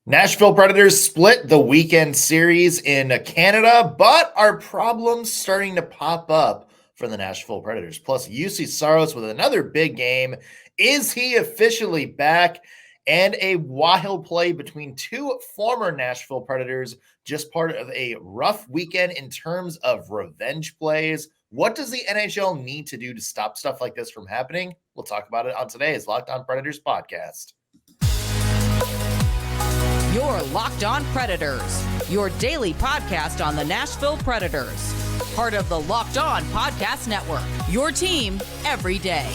Nashville Predators split the weekend series in Canada, but are problems starting to pop up for the Nashville Predators? Plus, Juuse Saros with another big game. Is he officially back? And a wild play between two former Nashville Predators, just part of a rough weekend in terms of revenge plays. What does the NHL need to do to stop stuff like this from happening? We'll talk about it on today's Locked On Predators podcast. Your Locked On Predators, your daily podcast on the Nashville Predators. Part of the Locked On Podcast Network, your team every day.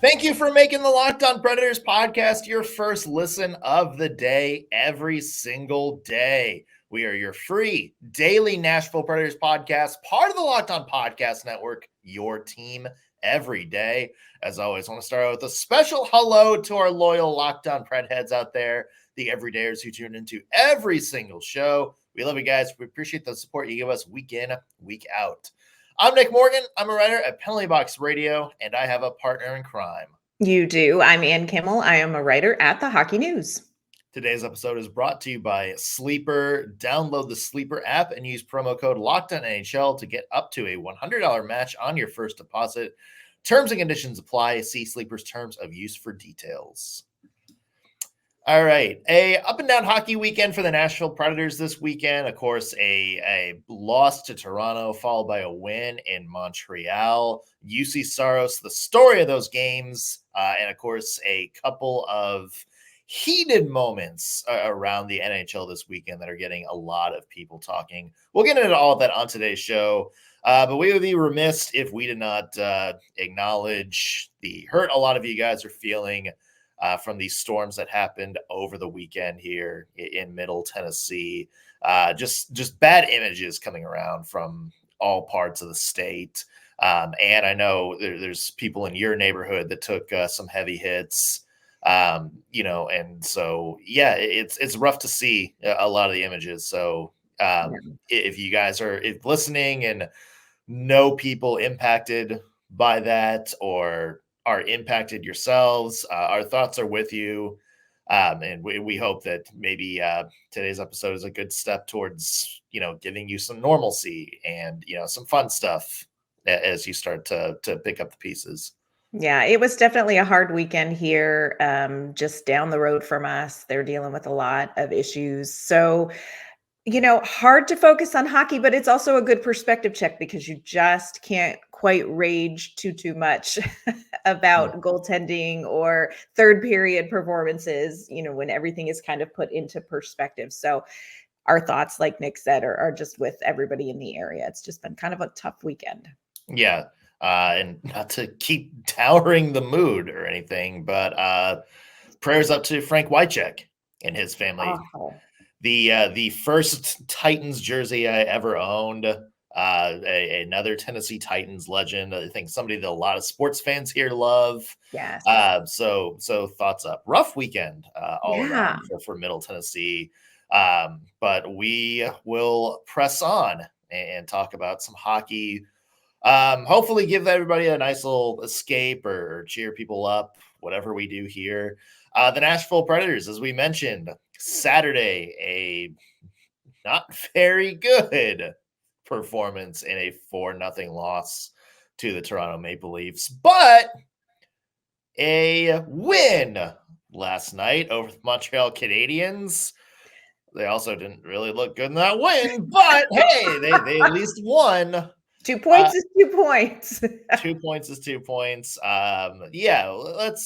Thank you for making the Locked On Predators podcast your first listen of the day every single day. We are your free daily Nashville Predators podcast, part of the Locked On Podcast Network, your team every day. As always, I want to start out with a special hello to our loyal Locked On Pred heads out there, the everydayers who tune into every single show. We love you guys. We appreciate the support you give us week in, week out. I'm Nick Morgan. I'm a writer at Penalty Box Radio, and I have a partner in crime. You do. I'm Ann Kimmel. I am a writer at the Hockey News. Today's episode is brought to you by Sleeper. Download the Sleeper app and use promo code LOCKEDONNHL to get up to a $100 match on your first deposit. Terms and conditions apply. See Sleeper's terms of use for details. All right, a up and down hockey weekend for the Nashville Predators this weekend. Of course, a loss to Toronto followed by a win in Montreal. Juuse Saros, the story of those games, and of course, a couple of heated moments around the NHL this weekend that are getting a lot of people talking. We'll get into all of that on today's show, but we would be remiss if we did not acknowledge the hurt a lot of you guys are feeling from these storms that happened over the weekend here in Middle Tennessee. Just bad images coming around from all parts of the state. And I know there's people in your neighborhood that took some heavy hits, and so, yeah, it's rough to see a lot of the images. So if you guys are listening and know people impacted by that or are impacted yourselves, our thoughts are with you. And we hope that maybe today's episode is a good step towards, giving you some normalcy and, some fun stuff as you start to pick up the pieces. Yeah, it was definitely a hard weekend here. Just down the road from us, they're dealing with a lot of issues. So, hard to focus on hockey, but it's also a good perspective check because you just can't quite rage too much about goaltending or third period performances, when everything is kind of put into perspective. So our thoughts, like Nick said, are just with everybody in the area. It's just been kind of a tough weekend. Yeah. And not to keep towering the mood or anything, but prayers up to Frank Wycheck and his family. Oh. The first Titans jersey I ever owned, another Tennessee Titans legend. I think somebody that a lot of sports fans here love. Yes. So thoughts up. Rough weekend all around for Middle Tennessee. But we will press on and talk about some hockey. Hopefully give everybody a nice little escape or cheer people up, whatever we do here. The Nashville Predators, as we mentioned, Saturday, a not very good performance in a 4-0 loss to the Toronto Maple Leafs, but a win last night over the Montreal Canadiens. They also didn't really look good in that win, but hey, they at least won. 2 points is 2 points. 2 points is 2 points.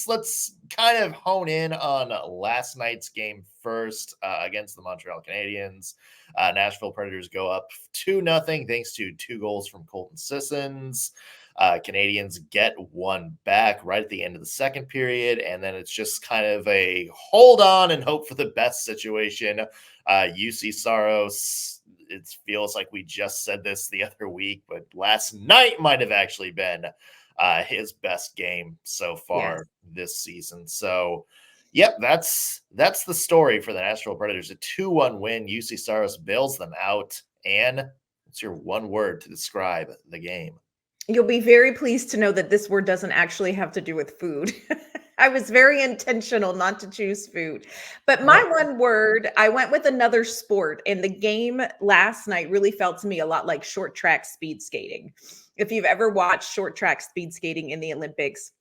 Let's kind of hone in on last night's game first against the Montreal Canadiens. Nashville Predators go up 2-0 thanks to 2 goals from Colton Sissons. Canadiens get one back right at the end of the second period, and then it's just kind of a hold on and hope for the best situation. Juuse Saros, it feels like we just said this the other week, but last night might have actually been his best game so far this season. So, yep, that's the story for the Nashville Predators. A 2-1 win. Juuse Saros bails them out. And what's your one word to describe the game? You'll be very pleased to know that this word doesn't actually have to do with food. I was very intentional not to choose food. But my Oh, one word, I went with another sport, and the game last night really felt to me a lot like short track speed skating. If you've ever watched short track speed skating in the Olympics,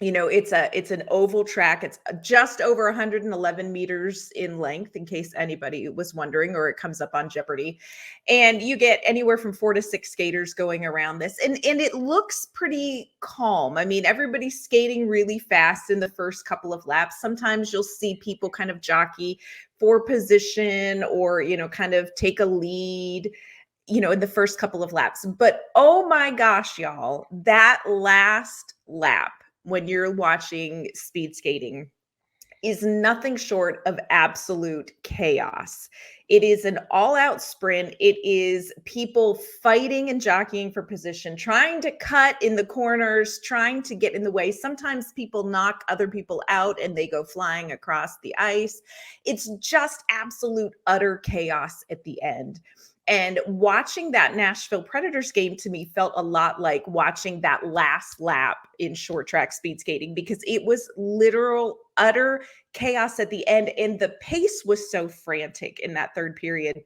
it's an oval track. It's just over 111 meters in length, in case anybody was wondering, or it comes up on Jeopardy. And you get anywhere from 4 to 6 skaters going around this, and it looks pretty calm. I mean, everybody's skating really fast in the first couple of laps. Sometimes you'll see people kind of jockey for position, or kind of take a lead, in the first couple of laps. But oh my gosh, y'all, that last lap when you're watching speed skating is nothing short of absolute chaos. It is an all-out sprint. It is people fighting and jockeying for position, trying to cut in the corners, trying to get in the way. Sometimes people knock other people out and they go flying across the ice. It's just absolute utter chaos at the end. And watching that Nashville Predators game to me felt a lot like watching that last lap in short track speed skating, because it was literal utter chaos at the end. And the pace was so frantic in that third period.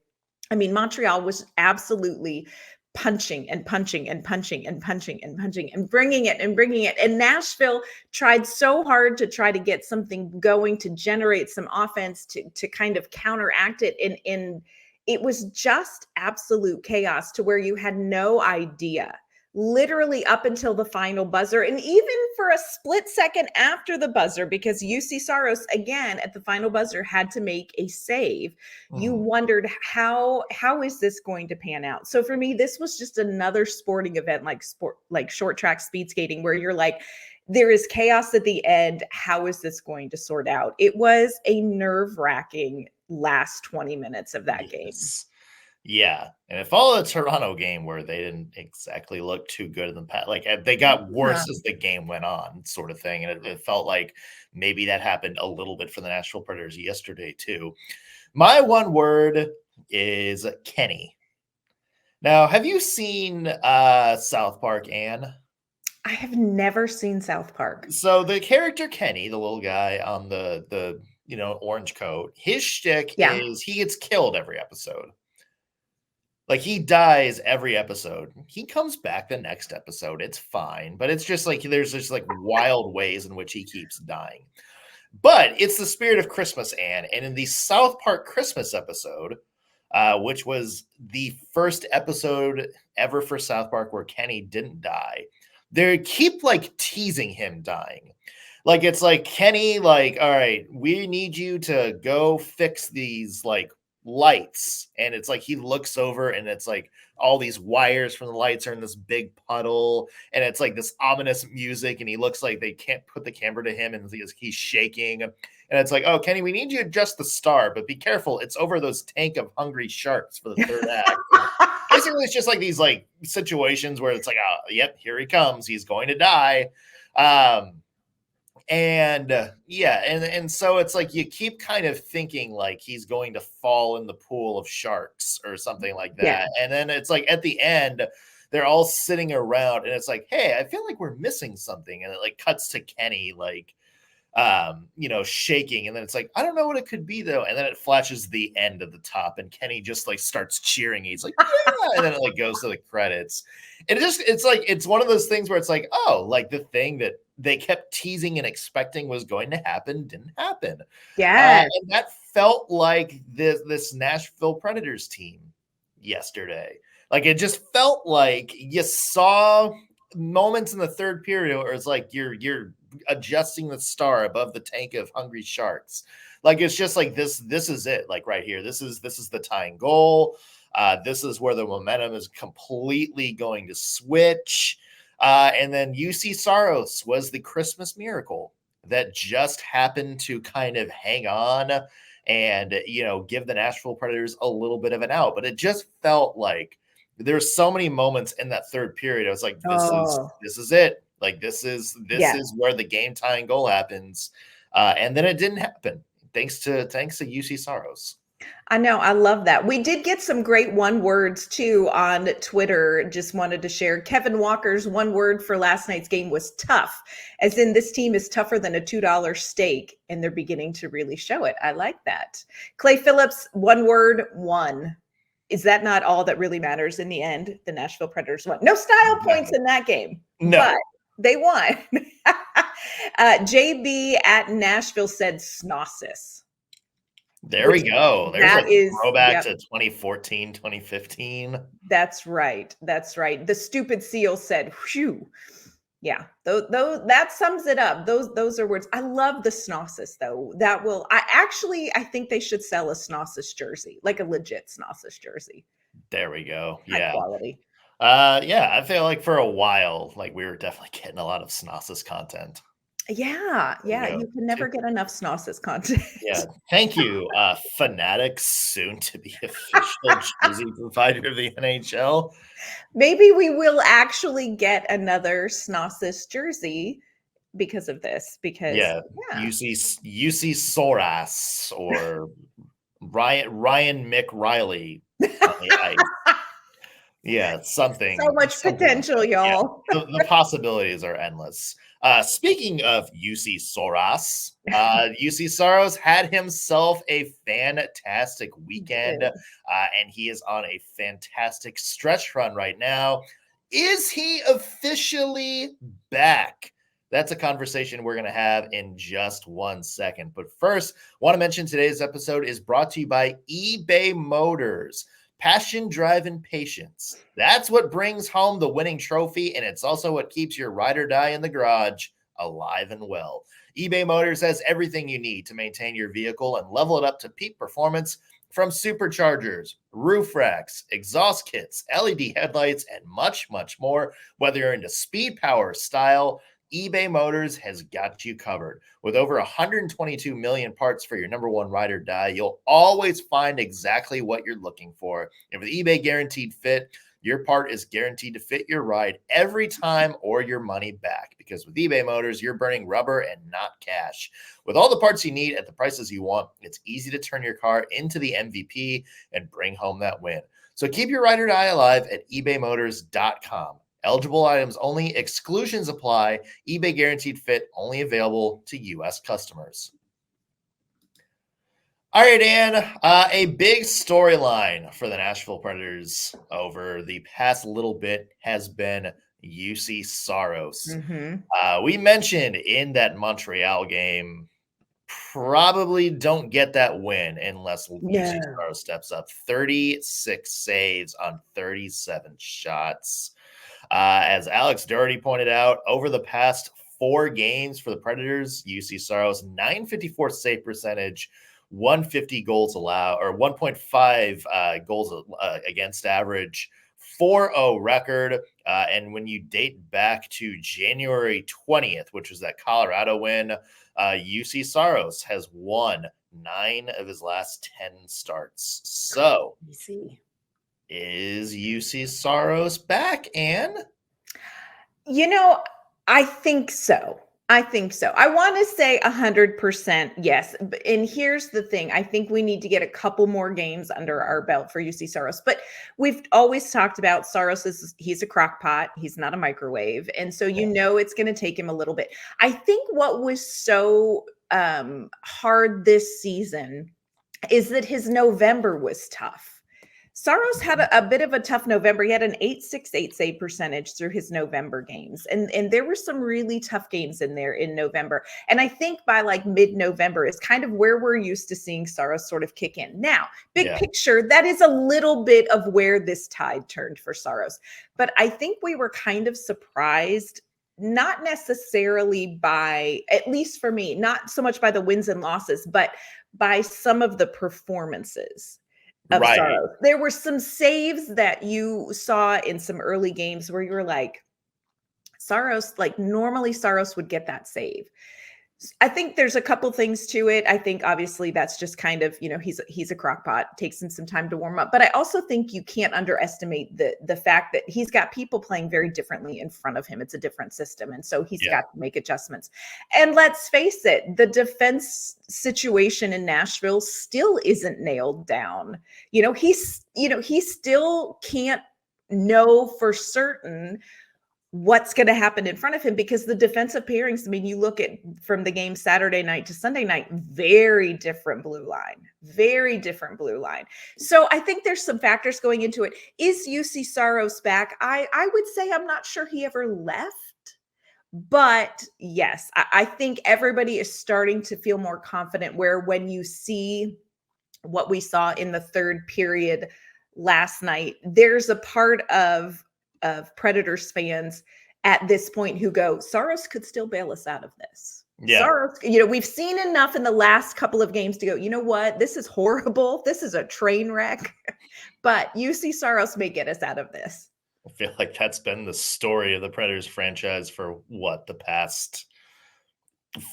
I mean, Montreal was absolutely punching and punching and punching and punching and punching and bringing it and bringing it. And Nashville tried so hard to try to get something going, to generate some offense, to kind of counteract it. And it was just absolute chaos, to where you had no idea, literally up until the final buzzer, and even for a split second after the buzzer, because Juuse Saros, again, at the final buzzer, had to make a save. You wondered, how is this going to pan out? So for me, this was just another sporting event, like short track speed skating, where you're like, there is chaos at the end. How is this going to sort out? It was a nerve-wracking last 20 minutes of that game. Yeah, and it followed the Toronto game, where they didn't exactly look too good in the past. Like, they got worse as the game went on, sort of thing, and it felt like maybe that happened a little bit for the Nashville Predators yesterday too. My one word is Kenny. Now, have you seen South Park, Anne? I have never seen South Park. So the character Kenny, the little guy on the orange coat, his shtick is he gets killed every episode. Like, he dies every episode. He comes back the next episode. It's fine, but it's just like there's just like wild ways in which he keeps dying. But it's the spirit of Christmas, Anne. And in the South Park Christmas episode, which was the first episode ever for South Park where Kenny didn't die, they keep like teasing him dying. Like, it's like, Kenny, like, all right, we need you to go fix these like lights. And it's like he looks over and it's like all these wires from the lights are in this big puddle, and it's like this ominous music, and he looks like they can't put the camera to him, and he's shaking. And it's like, oh, Kenny, we need you to adjust the star, but be careful, it's over those tank of hungry sharks for the third act. Basically, it's just like these like situations where it's like, oh, yep, here he comes, he's going to die. And so it's like you keep kind of thinking like he's going to fall in the pool of sharks or something like that. Yeah. And then it's like at the end, they're all sitting around and it's like, hey, I feel like we're missing something. And it like cuts to Kenny, like, shaking. And then it's like, I don't know what it could be though. And then it flashes the end of the top and Kenny just like starts cheering. He's like, yeah. And then it like goes to the credits. And it's like, it's one of those things where it's like, oh, like the thing that they kept teasing and expecting was going to happen didn't happen. Yeah. And that felt like this Nashville Predators team yesterday. Like, it just felt like you saw moments in the third period where it's like you're adjusting the star above the tank of hungry sharks. Like, it's just like this is it. Like, right here, this is the tying goal. This is where the momentum is completely going to switch. And then Juuse Saros was the Christmas miracle that just happened to kind of hang on and, give the Nashville Predators a little bit of an out. But it just felt like there's so many moments in that third period. I was like, this is it. Like, this is where the game tying goal happens. And then it didn't happen. Thanks to Juuse Saros. I know. I love that. We did get some great one words too on Twitter. Just wanted to share. Kevin Walker's one word for last night's game was tough, as in this team is tougher than a $2 steak, and they're beginning to really show it. I like that. Clay Phillips, one word, won. Is that not all that really matters in the end? The Nashville Predators won. No style points in that game, but they won. JB at Nashville said snossus. There we go. There's that a throwback to 2014, 2015. That's right. That's right. The stupid seal said, whew. Yeah, though that sums it up. Those are words. I love the snossus though. I think they should sell a snossus jersey, like a legit snossus jersey. There we go. High quality. I feel like for a while, like we were definitely getting a lot of snossus content. Yeah. You can never get enough snossus content. Yeah. Thank you, Fanatics, soon to be official jersey provider of the NHL. Maybe we will actually get another snossus jersey because of this. Because Juuse Saros or Ryan McRiley on the ice. Yeah, something. So much potential, y'all. Yeah, the possibilities are endless. Speaking of Juuse Saros, Juuse Saros had himself a fantastic weekend, and he is on a fantastic stretch run right now. Is he officially back? That's a conversation we're going to have in just 1 second. But first, want to mention today's episode is brought to you by eBay Motors. Passion, drive, and patience. That's what brings home the winning trophy, and it's also what keeps your ride or die in the garage alive and well. eBay Motors has everything you need to maintain your vehicle and level it up to peak performance, from superchargers, roof racks, exhaust kits, LED headlights, and much, much more. Whether you're into speed, power, style, eBay Motors has got you covered. With over 122 million parts for your number one ride or die, you'll always find exactly what you're looking for. And with eBay Guaranteed Fit, your part is guaranteed to fit your ride every time or your money back. Because with eBay Motors, you're burning rubber and not cash. With all the parts you need at the prices you want, it's easy to turn your car into the MVP and bring home that win. So keep your ride or die alive at ebaymotors.com. Eligible items only. Exclusions apply. eBay Guaranteed Fit only available to U.S. customers. All right, Ann, a big storyline for the Nashville Predators over the past little bit has been Juuse Saros. Mm-hmm. We mentioned in that Montreal game, probably don't get that win unless Juuse Saros steps up. 36 saves on 37 shots. As Alex Doherty pointed out, over the past 4 games for the Predators, Juuse Saros, .954 save percentage, 150 goals allowed, or 1.5 goals against average, 4-0 record. And when you date back to January 20th, which was that Colorado win, Juuse Saros has won 9 of his last 10 starts. So, is Juuse Saros back, Ann? I think so. I want to say 100% yes. And here's the thing. I think we need to get a couple more games under our belt for Juuse Saros. But we've always talked about Saros he's a crock pot. He's not a microwave. And so it's going to take him a little bit. I think what was so hard this season is that his November was tough. Saros had a bit of a tough November. He had an .868 save percentage through his November games. And there were some really tough games in there in November. And I think by like mid-November is kind of where we're used to seeing Saros sort of kick in. Now, big picture, that is a little bit of where this tide turned for Saros. But I think we were kind of surprised, not necessarily by, at least for me, not so much by the wins and losses, but by some of the performances of Saros. There were some saves that you saw in some early games where you were like, Saros, like normally Saros would get that save. I think there's a couple things to it. I think obviously that's just kind of, he's a crock pot, takes him some time to warm up. But I also think you can't underestimate the fact that he's got people playing very differently in front of him. It's a different system. And so he's got to make adjustments. And let's face it, the defense situation in Nashville still isn't nailed down. He still can't know for certain what's going to happen in front of him, because the defensive pairings, I mean, you look at from the game Saturday night to Sunday night, very different blue line. So I think there's some factors going into it. Is Juuse Saros back? I would say I'm not sure he ever left, but yes, I think everybody is starting to feel more confident, where when you see what we saw in the third period last night, there's a part of Predators fans at this point who go, Saros could still bail us out of this. Yeah. Saros, we've seen enough in the last couple of games to go, you know what? This is horrible. This is a train wreck. But Juuse Saros may get us out of this. I feel like that's been the story of the Predators franchise for the past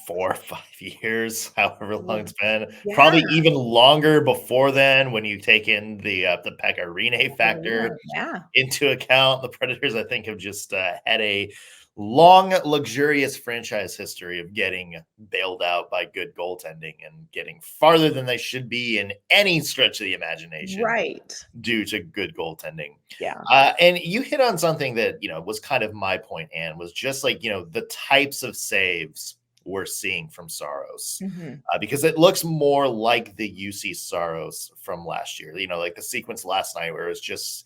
4 or 5 years, however long it's been. Yeah. Probably even longer before then, when you take in the Pecorine factor into account. The Predators, I think, have just had a long, luxurious franchise history of getting bailed out by good goaltending and getting farther than they should be in any stretch of the imagination, right, due to good goaltending. Yeah. And you hit on something that, was kind of my point, Anne, was just like, the types of saves we're seeing from Saros, because it looks more like the Juuse Saros from last year, like the sequence last night where it was just,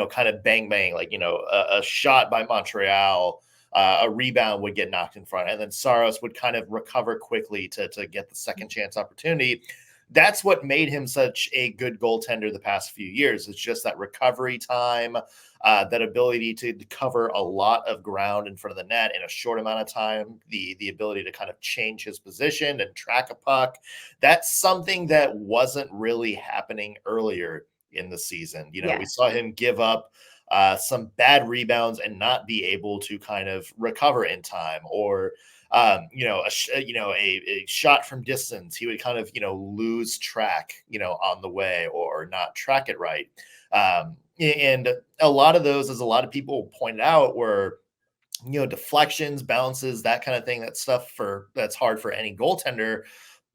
kind of bang, bang, like, a shot by Montreal, a rebound would get knocked in front, and then Saros would kind of recover quickly to get the second chance opportunity. That's what made him such a good goaltender the past few years. It's just that recovery time, that ability to cover a lot of ground in front of the net in a short amount of time, the ability to kind of change his position and track a puck. That's something that wasn't really happening earlier in the season. We saw him give up some bad rebounds and not be able to kind of recover in time, or a shot from distance, he would kind of, lose track, on the way, or not track it right. And a lot of those, as a lot of people pointed out, were, deflections, bounces, that kind of thing. That's that's hard for any goaltender.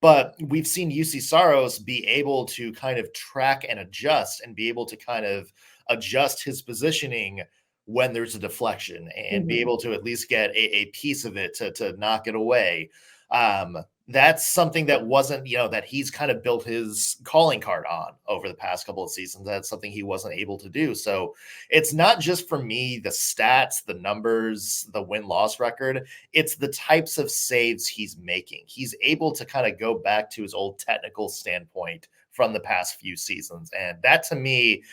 But we've seen Juuse Saros be able to kind of track and adjust, and be able to kind of adjust his positioning when there's a deflection, and be able to at least get a piece of it to knock it away. That's something that wasn't, that he's kind of built his calling card on over the past couple of seasons. That's something he wasn't able to do. So it's not just, for me, the stats, the numbers, the win-loss record. It's the types of saves he's making. He's able to kind of go back to his old technical standpoint from the past few seasons. And that, to me,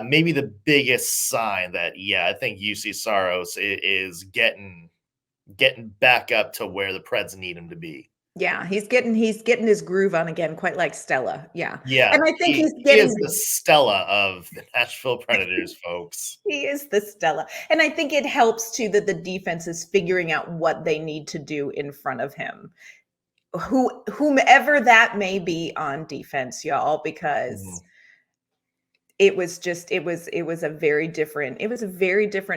maybe the biggest sign that, I think Juuse Saros is getting back up to where the Preds need him to be. Yeah, he's getting his groove on again, quite like Stella. Yeah. Yeah. And I think he is the Stella of the Nashville Predators, folks. He is the Stella. And I think it helps too that the defense is figuring out what they need to do in front of him. Whomever that may be on defense, y'all, because it was a very different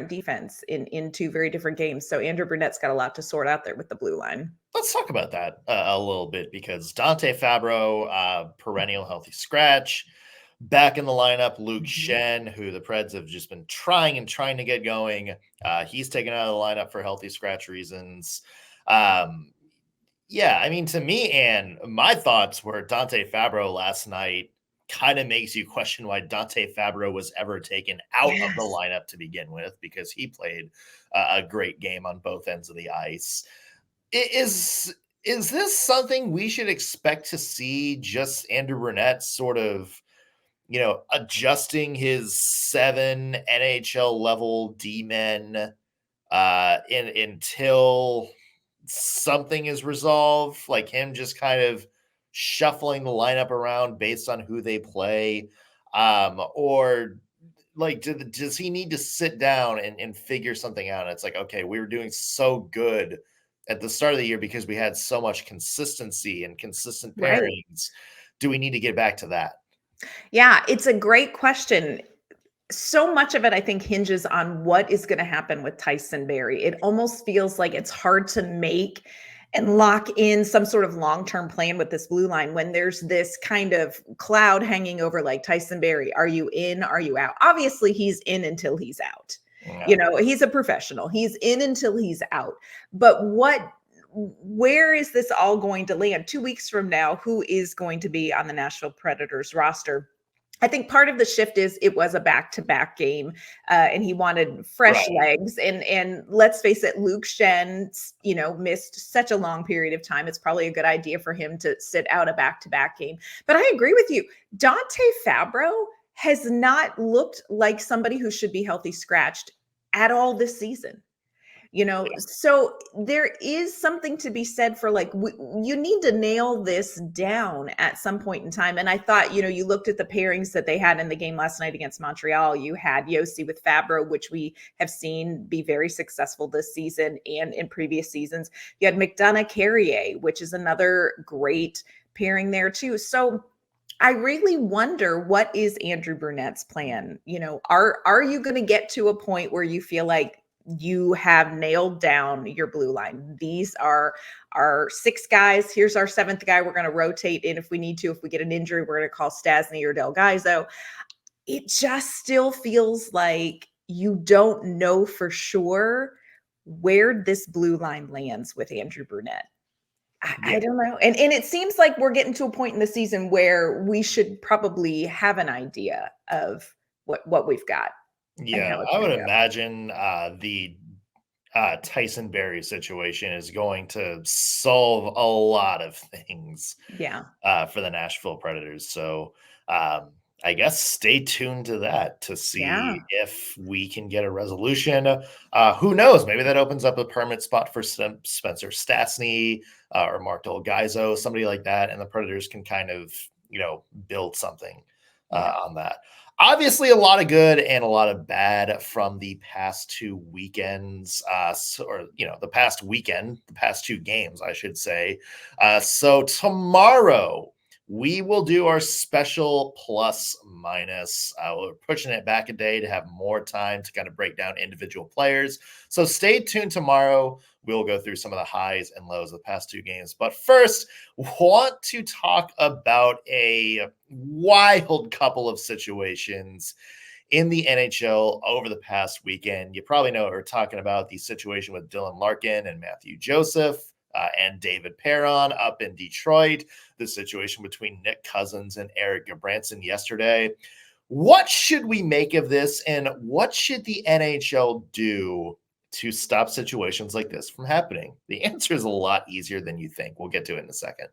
defense in two very different games. So Andrew Burnett's got a lot to sort out there with the blue line. Let's talk about that a little bit, because Dante Fabbro, perennial healthy scratch, back in the lineup. Luke Shen, who the Preds have just been trying to get going, he's taken out of the lineup for healthy scratch reasons. I mean, to me, and my thoughts were Dante Fabbro last night kind of makes you question why Dante Fabbro was ever taken out of the lineup to begin with, because he played a great game on both ends of the ice. Is this something we should expect to see, just Andrew Burnett sort of, adjusting his 7 NHL level D-men until something is resolved, like him just kind of shuffling the lineup around based on who they play, or like does he need to sit down and figure something out? It's like, okay, we were doing so good at the start of the year because we had so much consistency and consistent Right. pairings. Do we need to get back to that? Yeah, it's a great question. So much of it, I think, hinges on what is going to happen with Tyson Barrie. It almost feels like it's hard to make and lock in some sort of long-term plan with this blue line when there's this kind of cloud hanging over, like, Tyson Barrie, are you in? Are you out? Obviously, he's in until he's out. Yeah. He's a professional. He's in until he's out. But where is this all going to land? 2 weeks from now, who is going to be on the Nashville Predators roster? I think part of the shift is it was a back-to-back game, and he wanted fresh legs. And let's face it, Luke Schenn, missed such a long period of time. It's probably a good idea for him to sit out a back-to-back game. But I agree with you. Dante Fabbro has not looked like somebody who should be healthy scratched at all this season. So there is something to be said for, like, you need to nail this down at some point in time. And I thought, you looked at the pairings that they had in the game last night against Montreal. You had Josi with Fabbro, which we have seen be very successful this season and in previous seasons. You had McDonough-Carrier, which is another great pairing there too. So I really wonder, what is Andrew Brunette's plan? Are you going to get to a point where you feel like you have nailed down your blue line? These are our 6 guys. Here's our 7th guy. We're going to rotate in if we need to. If we get an injury, we're going to call Stastny or Del Gaizo. It just still feels like you don't know for sure where this blue line lands with Andrew Brunette. I don't know. And it seems like we're getting to a point in the season where we should probably have an idea of what we've got. Yeah, I would imagine the Tyson Barrie situation is going to solve a lot of things for the Nashville Predators. So I guess stay tuned to that to see if we can get a resolution. Who knows? Maybe that opens up a permanent spot for Spencer Stastny or Mark Del Gaizo, somebody like that, and the Predators can kind of, build something on that. Obviously, a lot of good and a lot of bad from the past 2 weekends, the past weekend, the past 2 games, I should say. So tomorrow, we will do our special plus minus. We're pushing it back a day to have more time to kind of break down individual players. So stay tuned tomorrow. We'll go through some of the highs and lows of the past 2 games. But first, want to talk about a wild couple of situations in the NHL over the past weekend. You probably know what we're talking about, the situation with Dylan Larkin and Mathieu Joseph. And David Perron up in Detroit, the situation between Nick Cousins and Erik Gudbranson yesterday. What should we make of this, and what should the NHL do to stop situations like this from happening? The answer is a lot easier than you think. We'll get to it in a second.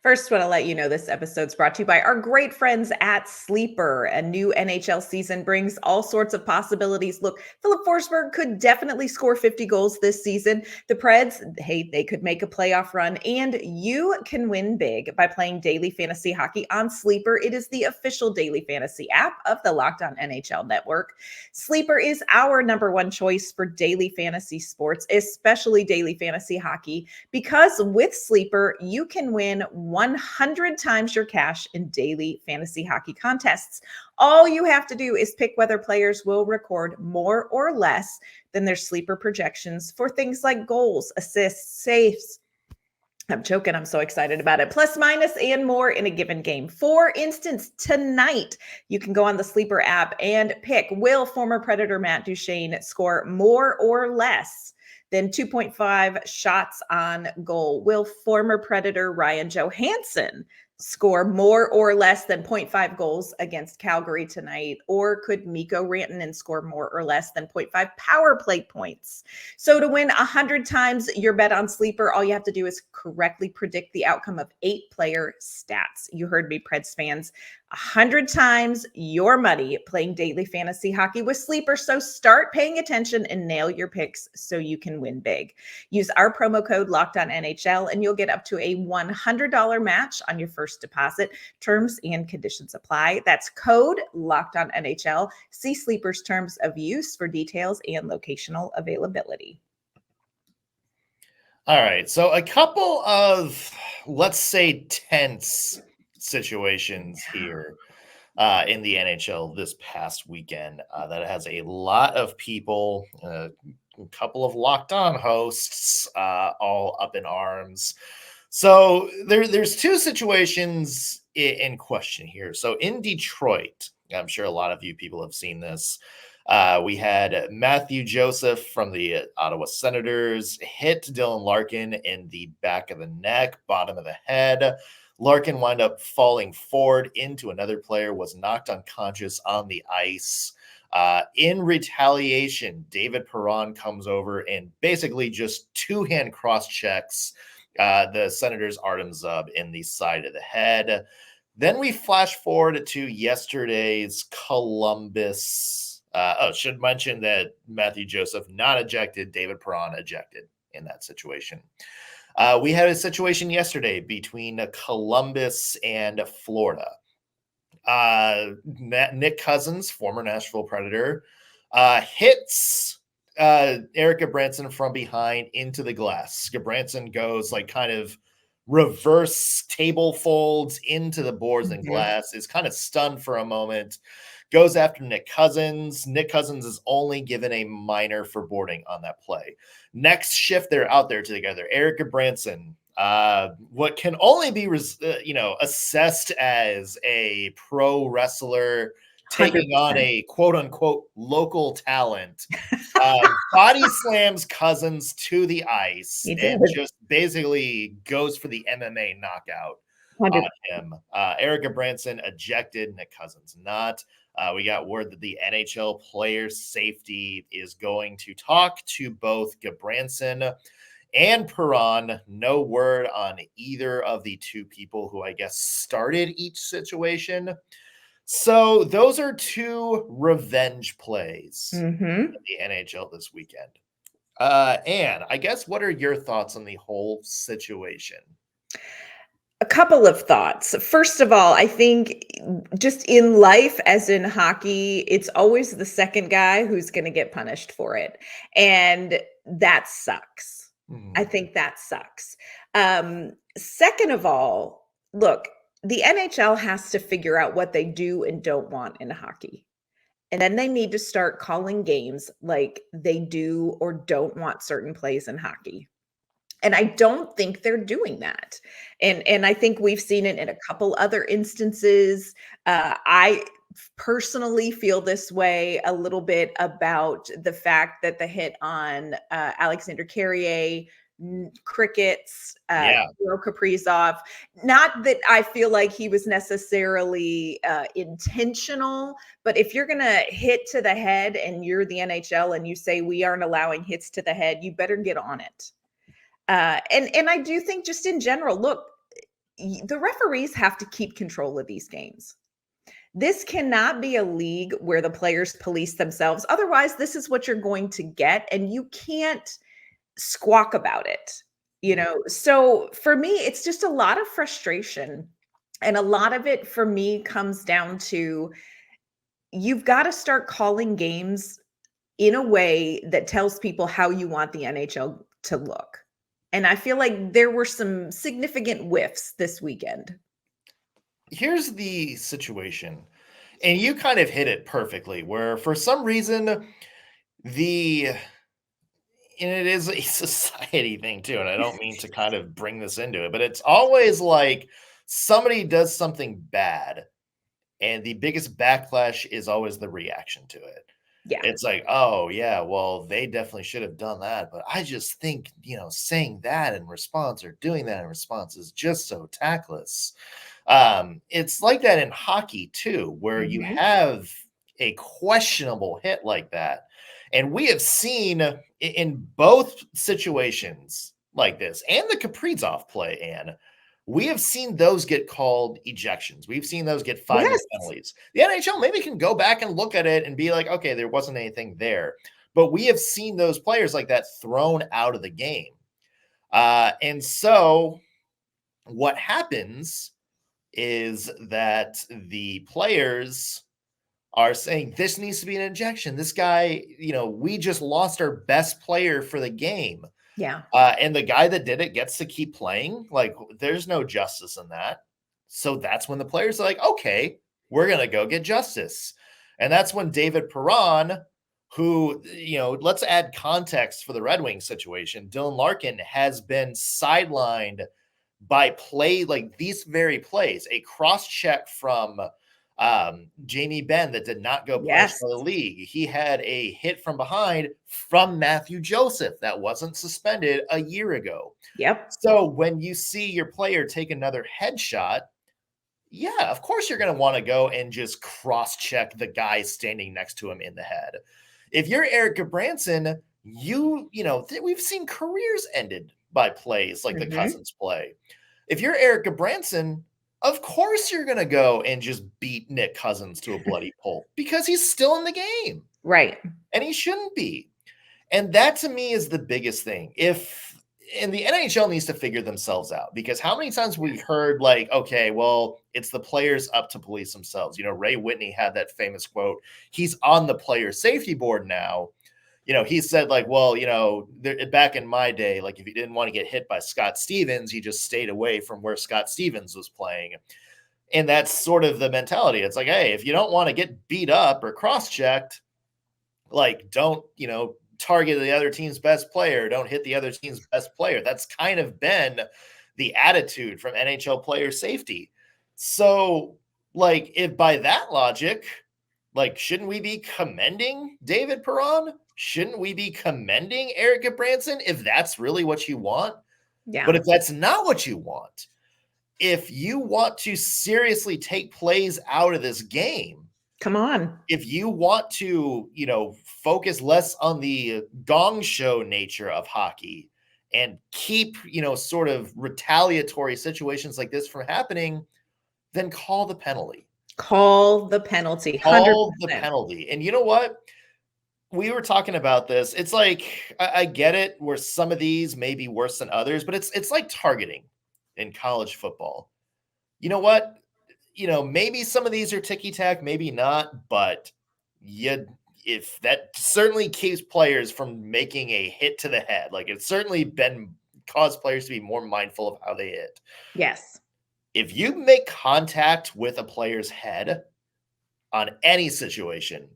First, want to let you know this episode's brought to you by our great friends at Sleeper. A new NHL season brings all sorts of possibilities. Look, Philip Forsberg could definitely score 50 goals this season. The Preds, hey, they could make a playoff run, and you can win big by playing daily fantasy hockey on Sleeper. It is the official daily fantasy app of the Locked On NHL Network. Sleeper is our #1 choice for daily fantasy sports, especially daily fantasy hockey, because with Sleeper, you can win 100 times your cash in daily fantasy hockey contests. All you have to do is pick whether players will record more or less than their Sleeper projections for things like goals, assists, saves. I'm choking. I'm so excited about it. Plus, minus, and more in a given game. For instance, tonight, you can go on the Sleeper app and pick, will former Predator Matt Duchene score more or less than 2.5 shots on goal? Will former Predator Ryan Johansson score more or less than 0.5 goals against Calgary tonight? Or could Mikko Rantanen score more or less than 0.5 power play points? So to win 100 times your bet on Sleeper, all you have to do is correctly predict the outcome of 8 player stats. You heard me, Preds fans. 100 times your money playing daily fantasy hockey with Sleeper. So start paying attention and nail your picks so you can win big. Use our promo code LOCKEDONNHL and you'll get up to a $100 match on your first deposit. Terms and conditions apply. That's code LOCKEDONNHL. See Sleeper's terms of use for details and locational availability. All right. So a couple of, let's say, tense situations here in the NHL this past weekend that has a lot of people, a couple of locked on hosts, all up in arms. So there's two situations in question here. So in Detroit, I'm sure a lot of you people have seen this. We had Mathieu Joseph from the Ottawa Senators hit Dylan Larkin in the back of the neck, bottom of the head. Larkin wound up falling forward into another player, was knocked unconscious on the ice. In retaliation, David Perron comes over and basically just two-hand cross-checks the Senators' Artem Zub in the side of the head. Then we flash forward to yesterday's Columbus. Should mention that Mathieu Joseph not ejected, David Perron ejected in that situation. We had a situation yesterday between Columbus and Florida. Nick Cousins, former Nashville Predator, hits Erik Gudbranson from behind into the glass. Gudbranson goes like kind of reverse table folds into the boards and glass, is kind of stunned for a moment, goes after Nick Cousins. Nick Cousins is only given a minor for boarding on that play. Next shift, they're out there together. Erik Gudbranson, what can only be assessed as a pro wrestler taking 100%. On a quote unquote local talent, body slams Cousins to the ice and just basically goes for the MMA knockout 100%. On him. Erik Gudbranson ejected, Nick Cousins not. We got word that the NHL player safety is going to talk to both Gudbranson and Perron. No word on either of the two people who I guess started each situation. So those are two revenge plays in the NHL this weekend. Anne, I guess what are your thoughts on the whole situation? A couple of thoughts. First of all, I think just in life, as in hockey, it's always the second guy who's going to get punished for it. And that sucks. I think that sucks. Second of all, look, the NHL has to figure out what they do and don't want in hockey. And then they need to start calling games like they do or don't want certain plays in hockey. And I don't think they're doing that. And I think we've seen it in a couple other instances. I personally feel this way a little bit about the fact that the hit on Alexander Carrier, Crickets, Kaprizov, not that I feel like he was necessarily intentional, but if you're going to hit to the head and you're the NHL and you say we aren't allowing hits to the head, you better get on it. And I do think just in general, look, the referees have to keep control of these games. This cannot be a league where the players police themselves. Otherwise, this is what you're going to get, and you can't squawk about it, So for me, it's just a lot of frustration. And a lot of it for me comes down to you've got to start calling games in a way that tells people how you want the NHL to look. And I feel like there were some significant whiffs this weekend. Here's the situation, and you kind of hit it perfectly, where for some reason and it is a society thing too, and I don't mean to kind of bring this into it, but it's always like somebody does something bad, and the biggest backlash is always the reaction to it. Yeah. It's like, oh, yeah, well, they definitely should have done that. But I just think, saying that in response or doing that in response is just so tactless. It's like that in hockey, too, where you have a questionable hit like that. And we have seen in both situations like this and the Kaprizov play, Anne, we have seen those get called ejections. We've seen those get 5 penalties. The NHL maybe can go back and look at it and be like, okay, there wasn't anything there. But we have seen those players like that thrown out of the game. And so what happens is that the players are saying this needs to be an ejection. This guy, we just lost our best player for the game. Yeah. And the guy that did it gets to keep playing. Like, there's no justice in that. So that's when the players are like, okay, we're going to go get justice. And that's when David Perron, who, let's add context for the Red Wings situation. Dylan Larkin has been sidelined by like these very plays, a cross check from Jamie Benn that did not go punished Yes. by the league. He had a hit from behind from Mathieu Joseph that wasn't suspended a year ago. Yep. So when you see your player take another headshot, yeah, of course you're going to want to go and just cross check the guy standing next to him in the head. If you're Erik Gudbranson, we've seen careers ended by plays like the Cousins play. If you're Erik Gudbranson, of course you're going to go and just beat Nick Cousins to a bloody pulp because he's still in the game. Right. And he shouldn't be. And that to me is the biggest thing. And the NHL needs to figure themselves out, because how many times we've heard like, okay, well, it's the players up to police themselves. Ray Whitney had that famous quote. He's on the player safety board now. He said like, well, back in my day, like if you didn't want to get hit by Scott Stevens, you just stayed away from where Scott Stevens was playing. And that's sort of the mentality. It's like, hey, if you don't want to get beat up or cross-checked, like don't, target the other team's best player, don't hit the other team's best player. That's kind of been the attitude from NHL player safety. So like, if by that logic, like, shouldn't we be commending David Perron? Shouldn't we be commending Erik Gudbranson if that's really what you want? Yeah. But if that's not what you want, if you want to seriously take plays out of this game, come on. If you want to, focus less on the gong show nature of hockey and keep, sort of retaliatory situations like this from happening, then call the penalty. Call the penalty. 100%. Call the penalty. And you know what? We were talking about this. It's like, I get it where some of these may be worse than others, but it's like targeting in college football. You know what? Maybe some of these are ticky-tack, maybe not, but if that certainly keeps players from making a hit to the head. Like, it's certainly caused players to be more mindful of how they hit. Yes. If you make contact with a player's head on any situation,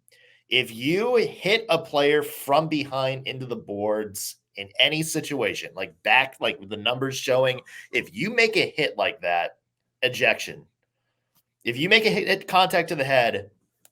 if you hit a player from behind into the boards in any situation, like back, like with the numbers showing, if you make a hit like that, ejection. If you make a hit contact to the head,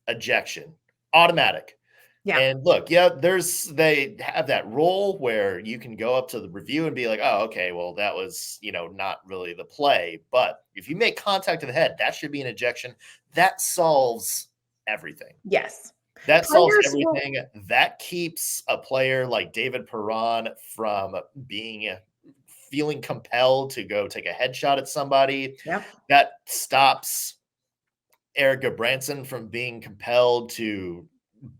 ejection, automatic. Yeah. And look, they have that rule where you can go up to the review and be like, oh, okay, well, that was, not really the play. But if you make contact to the head, that should be an ejection. That solves everything. Yes. That solves everything. That keeps a player like David Perron from feeling compelled to go take a headshot at somebody. Yep. That stops Erik Gudbranson from being compelled to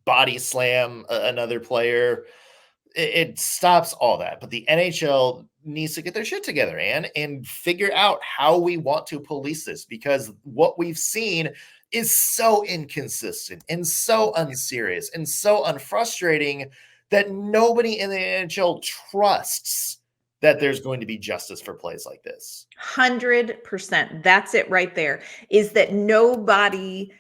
body slam another player. It stops all that. But the NHL needs to get their shit together, and figure out how we want to police this, because what we've seen is so inconsistent and so unserious and so unfrustrating that nobody in the NHL trusts that there's going to be justice for plays like this. 100%. That's it right there. Is that nobody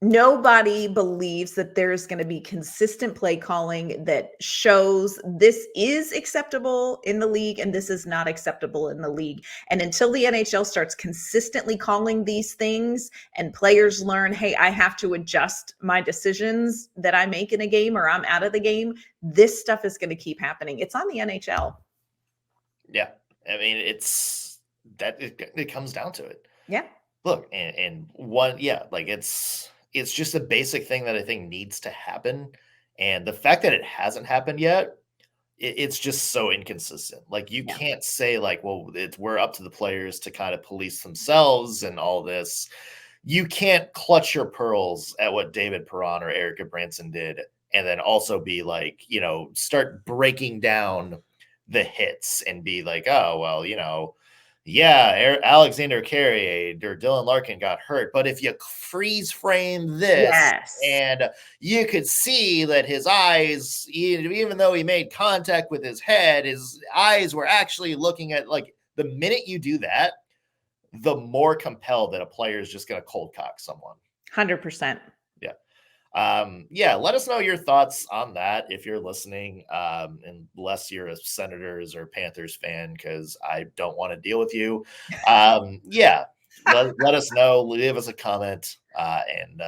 believes that there's going to be consistent play calling that shows this is acceptable in the league and this is not acceptable in the league. And until the NHL starts consistently calling these things and players learn, hey, I have to adjust my decisions that I make in a game or I'm out of the game, this stuff is going to keep happening. It's on the NHL. Yeah. I mean, it comes down to it. Yeah. Look, and one, yeah, like it's just a basic thing that I think needs to happen. And the fact that it hasn't happened yet, it's just so inconsistent. Like, you can't say like, well, we're up to the players to kind of police themselves and all this. You can't clutch your pearls at what David Perron or Erik Gudbranson did, and then also be like, start breaking down the hits and be like, oh, well, Yeah, Alexander Carrier or Dylan Larkin got hurt. But if you freeze frame this, Yes. and you could see that his eyes, even though he made contact with his head, his eyes were actually looking at, like, the minute you do that, the more compelled that a player is just going to cold cock someone. 100%. Yeah, let us know your thoughts on that if you're listening, unless you're a Senators or Panthers fan, because I don't want to deal with you. Yeah, let us know, leave us a comment, and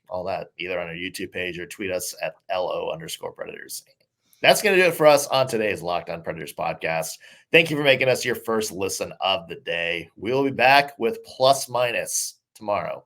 all that, either on our YouTube page or tweet us at LO_Predators. That's going to do it for us on today's Locked On Predators podcast. Thank you for making us your first listen of the day. We will be back with Plus Minus tomorrow.